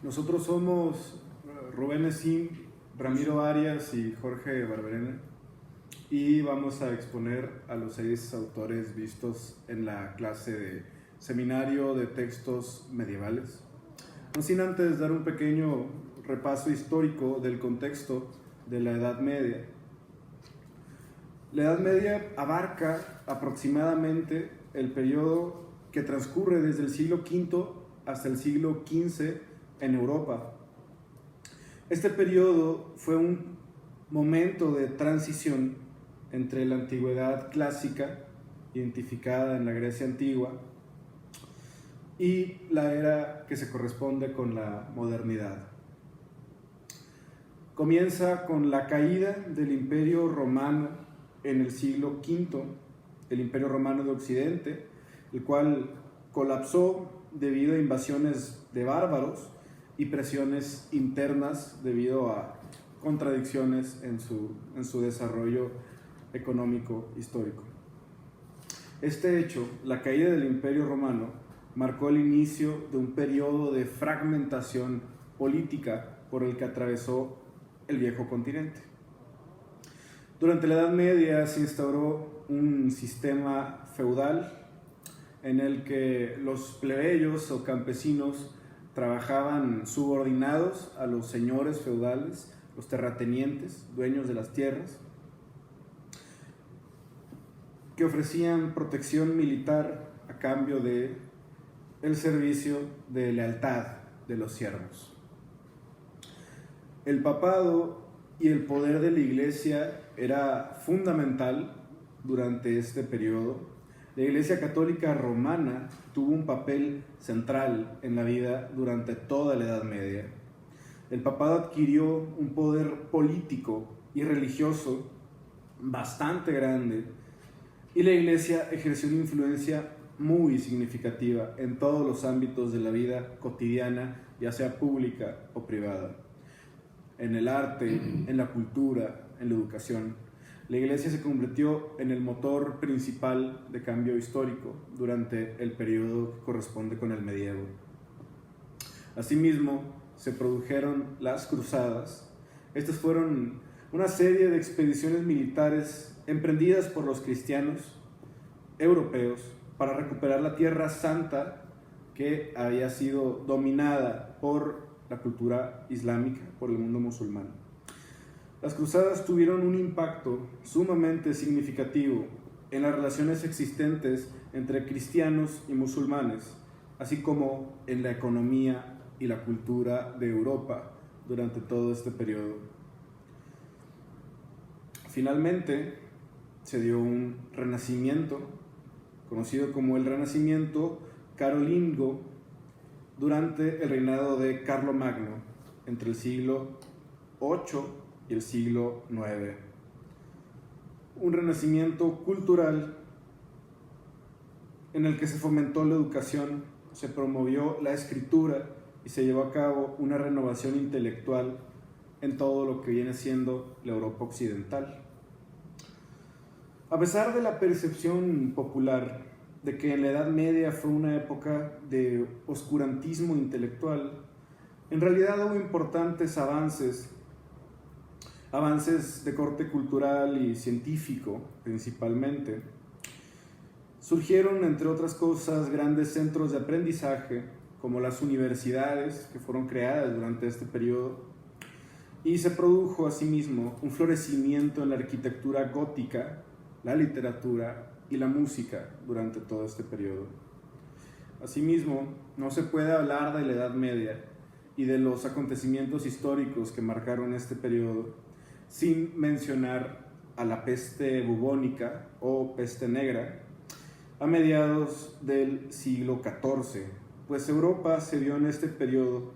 Nosotros somos Rubén Esim, Ramiro Arias y Jorge Barberena, y vamos a exponer a los 6 autores vistos en la clase de Seminario de Textos Medievales. No sin antes dar un pequeño repaso histórico del contexto de la Edad Media. La Edad Media abarca aproximadamente el periodo que transcurre desde el siglo V hasta el siglo XV en Europa. Este periodo fue un momento de transición entre la antigüedad clásica, identificada en la Grecia antigua, y la era que se corresponde con la modernidad. Comienza con la caída del Imperio Romano en el siglo V, el Imperio Romano de Occidente, el cual colapsó debido a invasiones de bárbaros y presiones internas debido a contradicciones en su desarrollo económico histórico. Este hecho, la caída del Imperio Romano, marcó el inicio de un periodo de fragmentación política por el que atravesó el viejo continente. Durante la Edad Media se instauró un sistema feudal en el que los plebeyos o campesinos trabajaban subordinados a los señores feudales, los terratenientes, dueños de las tierras, que ofrecían protección militar a cambio de el servicio de lealtad de los siervos. El papado y el poder de la Iglesia era fundamental durante este periodo. La Iglesia Católica Romana tuvo un papel central en la vida durante toda la Edad Media. El papado adquirió un poder político y religioso bastante grande, y la Iglesia ejerció una influencia muy significativa en todos los ámbitos de la vida cotidiana, ya sea pública o privada, en el arte, en la cultura, en la educación. La Iglesia se convirtió en el motor principal de cambio histórico durante el periodo que corresponde con el medievo. Asimismo, se produjeron las cruzadas. Estas fueron una serie de expediciones militares emprendidas por los cristianos europeos para recuperar la Tierra Santa, que había sido dominada por la cultura islámica, por el mundo musulmán. Las cruzadas tuvieron un impacto sumamente significativo en las relaciones existentes entre cristianos y musulmanes, así como en la economía y la cultura de Europa durante todo este periodo. Finalmente, se dio un renacimiento, conocido como el Renacimiento carolingio, durante el reinado de Carlomagno, entre el siglo VIII y el siglo IX. Un renacimiento cultural en el que se fomentó la educación, se promovió la escritura y se llevó a cabo una renovación intelectual en todo lo que viene siendo la Europa occidental. A pesar de la percepción popular de que en la Edad Media fue una época de oscurantismo intelectual, en realidad hubo importantes avances de corte cultural y científico principalmente. Surgieron, entre otras cosas, grandes centros de aprendizaje, como las universidades, que fueron creadas durante este periodo, y se produjo asimismo un florecimiento en la arquitectura gótica, la literatura y la música durante todo este periodo. Asimismo, no se puede hablar de la Edad Media y de los acontecimientos históricos que marcaron este periodo sin mencionar a la peste bubónica o peste negra a mediados del siglo XIV, pues Europa se vio en este periodo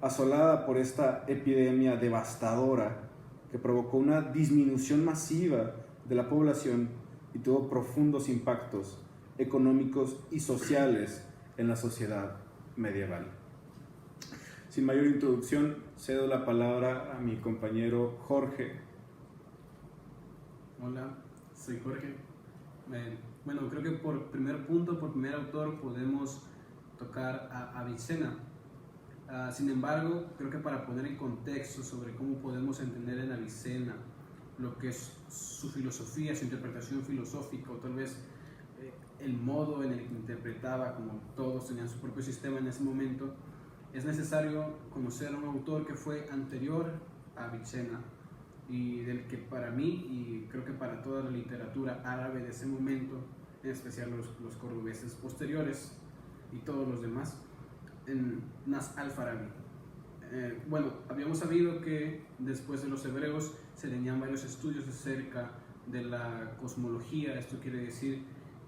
asolada por esta epidemia devastadora que provocó una disminución masiva de la población y tuvo profundos impactos económicos y sociales en la sociedad medieval. Sin mayor introducción, cedo la palabra a mi compañero Jorge. Hola, soy Jorge. Bueno, creo que por primer punto, por primer autor, podemos tocar a Avicena. Sin embargo, creo que para poner en contexto sobre cómo podemos entender en Avicena lo que es su filosofía, su interpretación filosófica, o tal vez el modo en el que interpretaba, como todos tenían su propio sistema en ese momento, es necesario conocer a un autor que fue anterior a Avicena y del que para mí, y creo que para toda la literatura árabe de ese momento, en especial los cordobeses posteriores y todos los demás, en Nasr al-Farabi. Bueno, habíamos sabido que después de los hebreos se tenían varios estudios acerca de la cosmología. Esto quiere decir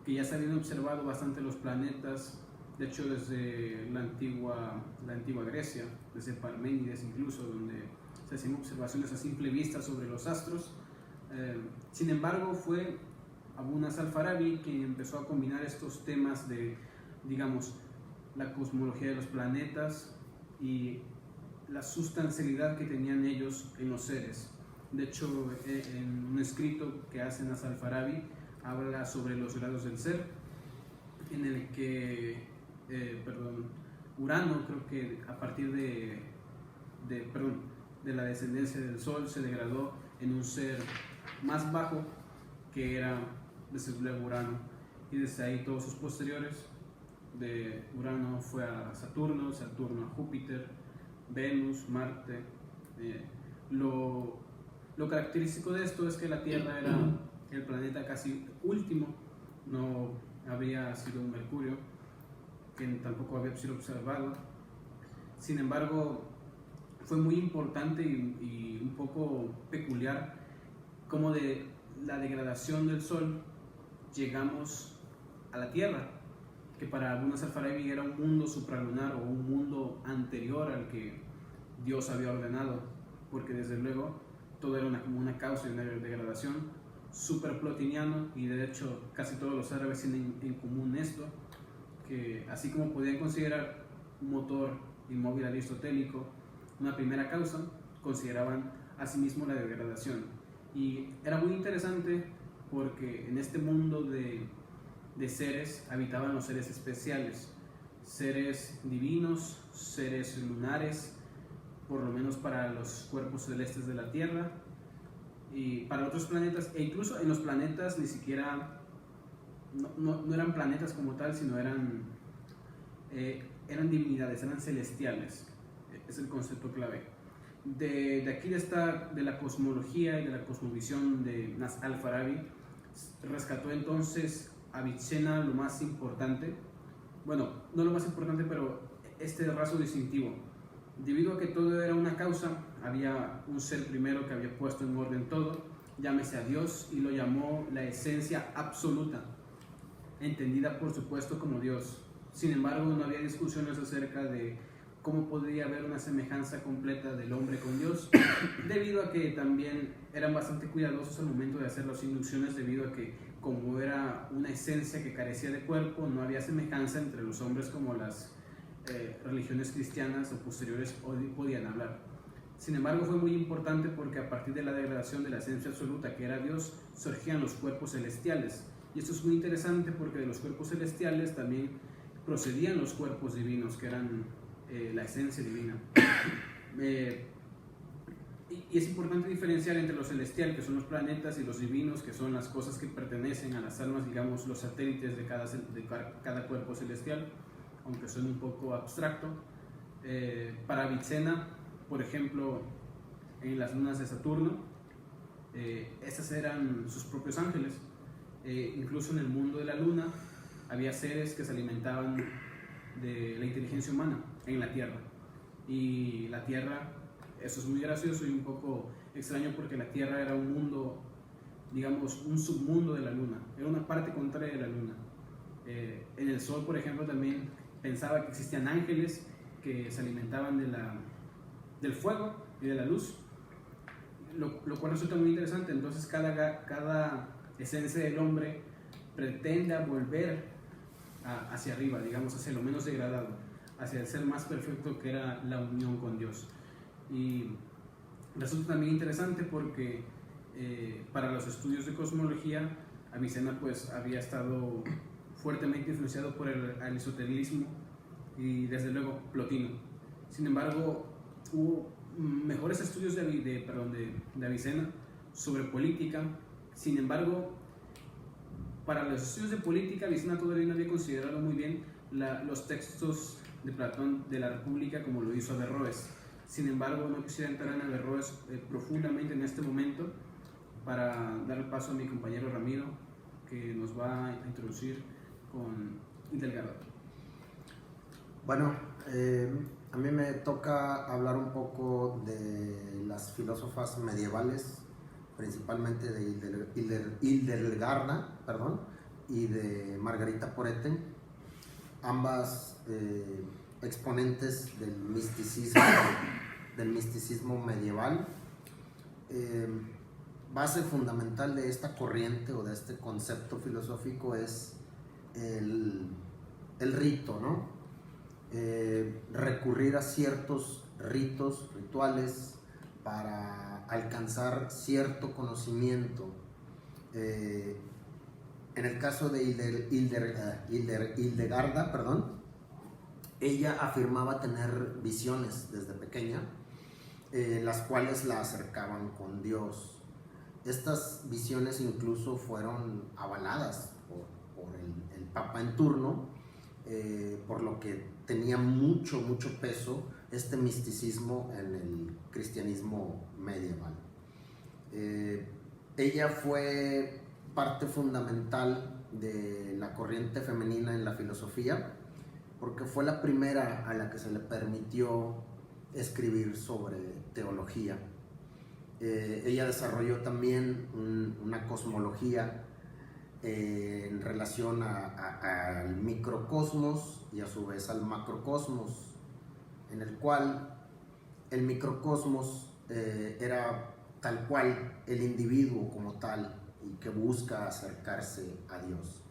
que ya se habían observado bastante los planetas, de hecho desde la antigua Grecia, desde Parménides incluso, donde se hacían observaciones a simple vista sobre los astros. Sin embargo, fue Abu Nasr al-Farabi quien empezó a combinar estos temas de, digamos, la cosmología de los planetas y la sustancialidad que tenían ellos en los seres. De hecho, en un escrito que hace Nasr al-Farabi, habla sobre los grados del ser, en el que, Urano, creo que a partir de la descendencia del Sol, se degradó en un ser más bajo, que era desde luego Urano, y desde ahí todos sus posteriores. De Urano fue a Saturno, Saturno a Júpiter, Venus, Marte. Lo característico de esto es que la Tierra era el planeta casi último, no había sido un Mercurio, que tampoco había sido observado. Sin embargo, fue muy importante y un poco peculiar cómo de la degradación del Sol llegamos a la Tierra, que para Abu Nasr al-Farabi era un mundo supralunar o un mundo anterior al que Dios había ordenado, porque desde luego todo era como una causa de una degradación super plotiniano, y de hecho casi todos los árabes tienen en común esto, que así como podían considerar un motor inmóvil aristotélico una primera causa, consideraban asimismo la degradación. Y era muy interesante porque en este mundo de seres habitaban los seres especiales, seres divinos, seres lunares, por lo menos para los cuerpos celestes de la Tierra y para otros planetas, e incluso en los planetas ni siquiera no eran planetas como tal, sino eran divinidades, eran celestiales. Es el concepto clave. De aquí de la cosmología y de la cosmovisión de Nasr al-Farabi, rescató entonces Avicena lo más importante, bueno, no lo más importante, pero este rasgo distintivo. Debido a que todo era una causa, había un ser primero que había puesto en orden todo, llámese a Dios, y lo llamó la esencia absoluta, entendida por supuesto como Dios. Sin embargo, no había discusiones acerca de cómo podría haber una semejanza completa del hombre con Dios, debido a que también eran bastante cuidadosos al momento de hacer las inducciones, debido a que como era una esencia que carecía de cuerpo, no había semejanza entre los hombres como las religiones cristianas o posteriores podían hablar. Sin embargo, fue muy importante porque a partir de la degradación de la esencia absoluta, que era Dios, surgían los cuerpos celestiales. Y esto es muy interesante porque de los cuerpos celestiales también procedían los cuerpos divinos, que eran la esencia divina. Y es importante diferenciar entre lo celestial, que son los planetas, y los divinos, que son las cosas que pertenecen a las almas, digamos, los satélites de cada cuerpo celestial, aunque suene un poco abstracto. Para Avicena, por ejemplo, en las lunas de Saturno, estas eran sus propios ángeles. Incluso en el mundo de la luna había seres que se alimentaban de la inteligencia humana en la Tierra. Y la Tierra, eso es muy gracioso y un poco extraño, porque la Tierra era un mundo, digamos, un submundo de la luna, era una parte contraria de la luna. En el Sol, por ejemplo, también pensaba que existían ángeles que se alimentaban del fuego y de la luz, lo cual resulta muy interesante. Entonces cada esencia del hombre pretende volver hacia arriba, digamos, hacia lo menos degradado, hacia el ser más perfecto, que era la unión con Dios. Y resulta también interesante porque para los estudios de cosmología, Avicena pues había estado fuertemente influenciado por el aristotelismo y desde luego Plotino. Sin embargo, hubo mejores estudios de Avicena sobre política. Sin embargo, para los estudios de política, Avicena todavía no había considerado muy bien los textos de Platón de la República como lo hizo Averroes. Sin embargo, no quisiera entrar en Averroes profundamente en este momento para dar el paso a mi compañero Ramiro, que nos va a introducir con Hildegard. Bueno, a mí me toca hablar un poco de las filósofas medievales, principalmente de Hildegarda, y de Margarita Porete, ambas exponentes del misticismo medieval. Base fundamental de esta corriente o de este concepto filosófico es el rito, ¿no? Recurrir a ciertos rituales para alcanzar cierto conocimiento. En el caso de Hildegarda, ella afirmaba tener visiones desde pequeña, las cuales la acercaban con Dios. Estas visiones incluso fueron avaladas por el Papa en turno, por lo que tenía mucho peso este misticismo en el cristianismo medieval. Ella fue parte fundamental de la corriente femenina en la filosofía, porque fue la primera a la que se le permitió escribir sobre teología. Ella desarrolló también una cosmología en relación al microcosmos y a su vez al macrocosmos, en el cual el microcosmos era tal cual el individuo como tal y que busca acercarse a Dios.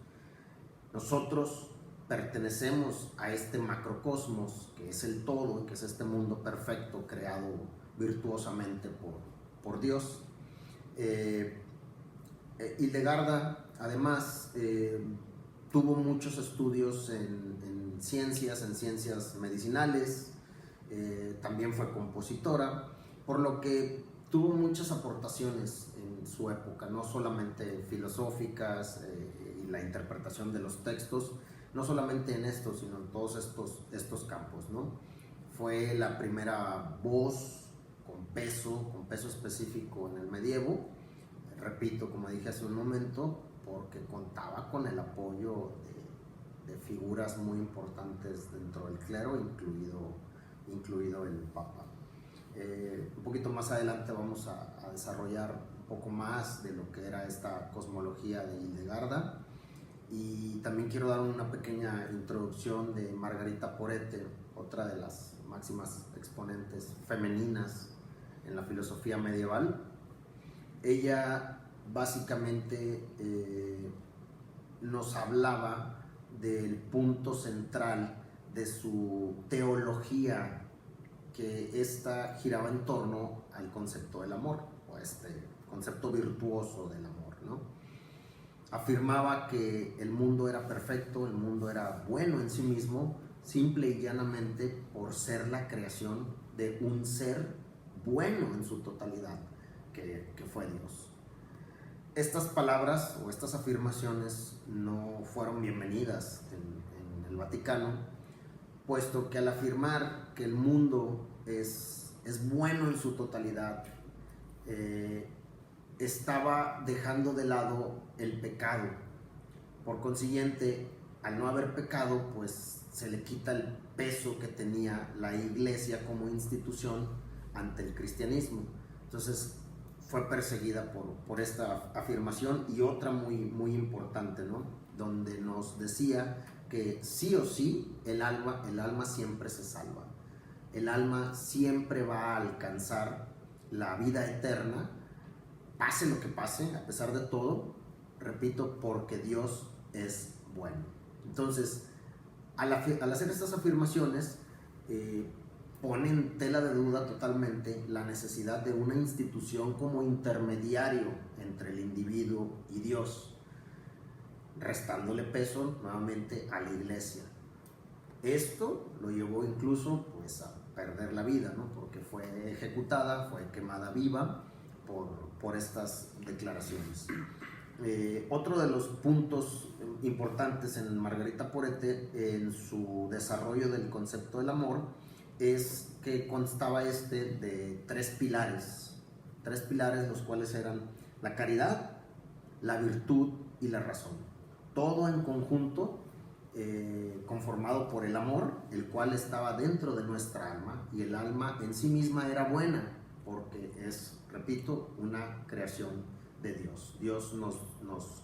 Nosotros pertenecemos a este macrocosmos, que es el todo, que es este mundo perfecto creado virtuosamente por Dios. Hildegarda además tuvo muchos estudios en ciencias medicinales, también fue compositora, por lo que tuvo muchas aportaciones en su época, no solamente filosóficas y la interpretación de los textos, no solamente en esto, sino en todos estos campos, ¿no? Fue la primera voz con peso específico en el medievo, repito, como dije hace un momento, porque contaba con el apoyo de figuras muy importantes dentro del clero, incluido el Papa. Un poquito más adelante vamos a desarrollar un poco más de lo que era esta cosmología de Hildegarda, y también quiero dar una pequeña introducción de Margarita Porete, otra de las máximas exponentes femeninas en la filosofía medieval. Ella básicamente nos hablaba del punto central de su teología, que esta giraba en torno al concepto del amor, o este concepto virtuoso del amor, ¿no? Afirmaba que el mundo era perfecto, el mundo era bueno en sí mismo, simple y llanamente por ser la creación de un ser bueno en su totalidad, que fue Dios. Estas palabras o estas afirmaciones no fueron bienvenidas en el Vaticano, puesto que al afirmar que el mundo es bueno en su totalidad, estaba dejando de lado el pecado. Por consiguiente, al no haber pecado, pues se le quita el peso que tenía la Iglesia como institución ante el cristianismo. Entonces fue perseguida por esta afirmación, y otra muy importante, ¿no? Donde nos decía que sí o sí el alma siempre se salva. El alma siempre va a alcanzar la vida eterna, pase lo que pase, a pesar de todo, repito, porque Dios es bueno. Entonces, al hacer estas afirmaciones, pone en tela de duda totalmente la necesidad de una institución como intermediario entre el individuo y Dios, restándole peso nuevamente a la Iglesia. Esto lo llevó incluso pues, perder la vida, ¿no? Porque fue ejecutada, fue quemada viva por estas declaraciones. Otro de los puntos importantes en Margarita Porete, en su desarrollo del concepto del amor, es que constaba de tres pilares, los cuales eran la caridad, la virtud y la razón. Todo en conjunto, conformado por el amor, el cual estaba dentro de nuestra alma, y el alma en sí misma era buena, porque es, repito, una creación de Dios. Dios nos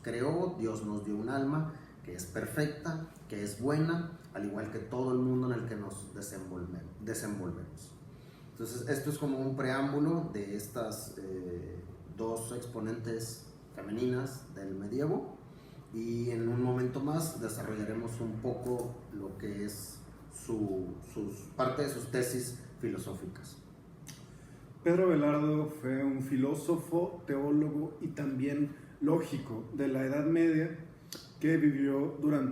creó, Dios nos dio un alma que es perfecta, que es buena, al igual que todo el mundo en el que nos desenvolvemos. Entonces, esto es como un preámbulo de estas dos exponentes femeninas del medievo, y en un momento más desarrollaremos un poco lo que es parte de sus tesis filosóficas. Pedro Abelardo fue un filósofo, teólogo y también lógico de la Edad Media que vivió durante